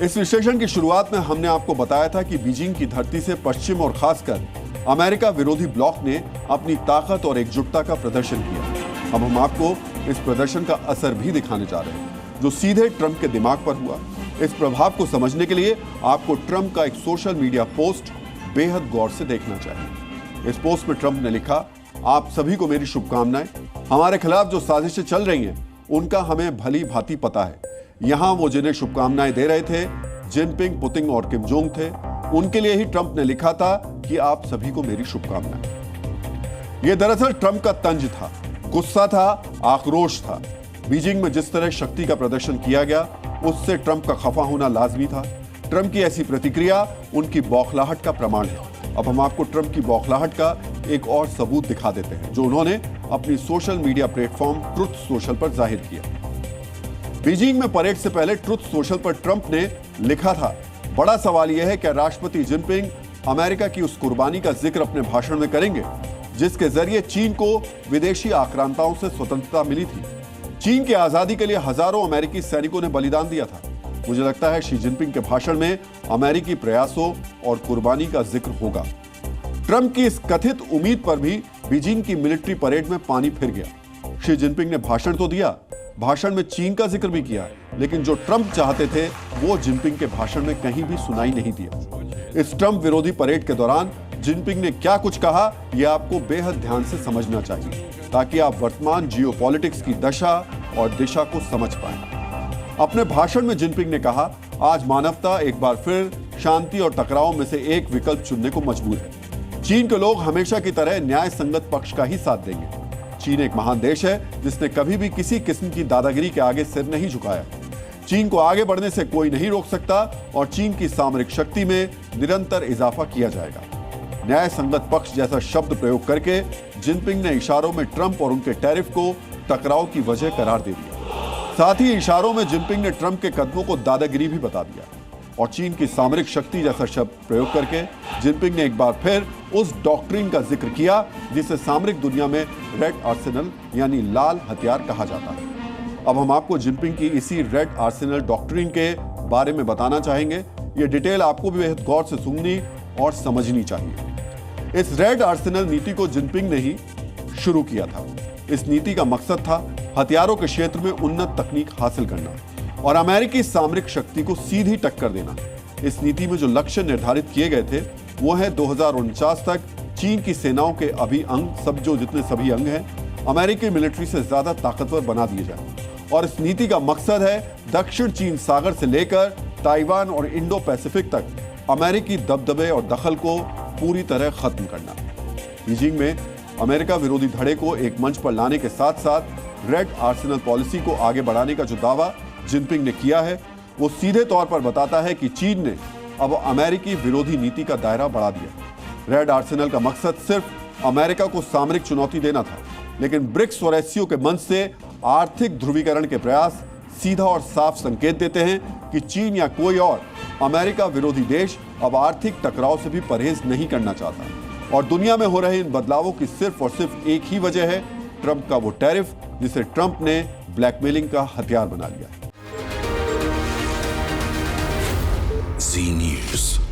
इस विश्लेषण की शुरुआत में हमने आपको बताया था कि बीजिंग की धरती से पश्चिम और खासकर अमेरिका विरोधी ब्लॉक ने अपनी ताकत और एकजुटता का प्रदर्शन किया। अब हम आपको इस प्रदर्शन का असर भी दिखाने जा रहे हैं, जो सीधे ट्रंप के दिमाग पर हुआ। इस प्रभाव को समझने के लिए आपको ट्रंप का एक सोशल मीडिया पोस्ट बेहद गौर से देखना चाहिए। इस पोस्ट में ट्रंप ने लिखा, आप सभी को मेरी शुभकामनाएं। हमारे खिलाफ जो साजिशें चल रही हैं उनका हमें भली भांति पता है। यहां वो जिन्हें शुभकामनाएं दे रहे थे, जिनपिंग, पुतिन और किम जोंग थे, उनके लिए ही ट्रंप ने लिखा था कि आप सभी को मेरी शुभकामनाएं। यह दरअसल ट्रंप का तंज था, गुस्सा था, आक्रोश था। बीजिंग में जिस तरह शक्ति का प्रदर्शन किया गया उससे ट्रंप का खफा होना लाजमी था। ट्रंप की ऐसी प्रतिक्रिया उनकी बौखलाहट का प्रमाण है। अब हम आपको ट्रंप की बौखलाहट का एक और सबूत दिखा देते हैं, जो उन्होंने अपनी social media platform truth social पर जाहिर किया। बीजिंग में परेड से पहले ट्रुथ सोशल पर ट्रंप ने लिखा था, बड़ा सवाल यह है कि राष्ट्रपति जिनपिंग अमेरिका की उस कुर्बानी का जिक्र अपने भाषण में करेंगे जिसके जरिए चीन को विदेशी आक्रांताओं से स्वतंत्रता मिली थी। चीन की आजादी के लिए हजारों अमेरिकी सैनिकों ने बलिदान दिया था। मुझे लगता है शी जिनपिंग के भाषण में अमेरिकी प्रयासों और कुर्बानी का जिक्र होगा। ट्रंप की इस कथित उम्मीद पर भी बीजिंग की मिलिट्री परेड में पानी फिर गया। शी जिनपिंग ने भाषण तो दिया, भाषण में चीन का जिक्र भी किया, लेकिन जो ट्रंप चाहते थे वो जिनपिंग के भाषण में कहीं भी सुनाई नहीं दिया। इस ट्रंप विरोधी परेड के दौरान जिनपिंग ने क्या कुछ कहा, यह आपको बेहद ध्यान से समझना चाहिए, ताकि आप वर्तमान जियोपॉलिटिक्स की दशा और दिशा को समझ पाएं। अपने भाषण में जिनपिंग ने कहा, आज मानवता एक बार फिर शांति और टकराव में से एक विकल्प चुनने को मजबूर है। चीन के लोग हमेशा की तरह न्याय संगत पक्ष का ही साथ देंगे। चीन एक महान देश है जिसने कभी भी किसी किस्म की दादागिरी के आगे सिर नहीं झुकाया। चीन को आगे बढ़ने से कोई नहीं रोक सकता और चीन की सामरिक शक्ति में निरंतर इजाफा किया जाएगा। न्याय संगत पक्ष जैसा शब्द प्रयोग करके जिनपिंग ने इशारों में ट्रंप और उनके टैरिफ को टकराव की वजह करार दे दिया। साथ ही इशारों में जिनपिंग ने ट्रंप के कदमों को दादागिरी भी बता दिया और चीन की सामरिक शक्ति जैसा शब्द प्रयोग करके जिनपिंग ने एक बार फिर उस डॉक्ट्रिन का जिक्र किया जिसे सामरिक दुनिया में रेड आर्सेनल यानी लाल हथियार कहा जाता है। अब हम आपको जिनपिंग की इसी रेड आर्सेनल डॉक्ट्रिन के बारे में बताना चाहेंगे। ये डिटेल आपको भी बेहद गौर से सुननी और समझनी चाहिए। इस रेड आर्सेनल नीति को जिनपिंग ने ही शुरू किया था। इस नीति का मकसद था हथियारों के क्षेत्र में उन्नत तकनीक हासिल करना और अमेरिकी सामरिक शक्ति को सीधी टक्कर देना। इस नीति में जो लक्ष्य निर्धारित किए गए थे वो है 2049 तक चीन की सेनाओं के जितने सभी अंग हैं अमेरिकी मिलिट्री से ज्यादा ताकतवर बना दिए जाए। और इस नीति का मकसद है दक्षिण चीन सागर से लेकर ताइवान और इंडो पैसिफिक तक अमेरिकी दबदबे और दखल को पूरी तरह खत्म करना। बीजिंग में अमेरिका विरोधी धड़े को एक मंच पर लाने के साथ साथ रेड आर्सेनल पॉलिसी को आगे बढ़ाने का जो दावा जिनपिंग ने किया है वो सीधे तौर पर बताता है कि चीन ने अब अमेरिकी विरोधी नीति का दायरा बढ़ा दिया। रेड आर्सेनल का मकसद सिर्फ अमेरिका को सामरिक चुनौती देना था, लेकिन ब्रिक्स और एससीओ के मंच से आर्थिक ध्रुवीकरण के प्रयास सीधा और साफ संकेत देते हैं कि चीन या कोई और अमेरिका विरोधी देश अब आर्थिक टकराव से भी परहेज नहीं करना चाहता। और दुनिया में हो रहे इन बदलावों की सिर्फ और सिर्फ एक ही वजह है, ट्रंप का वो टैरिफ जिसे ट्रंप ने ब्लैकमेलिंग का हथियार बना लिया। जी न्यूज़।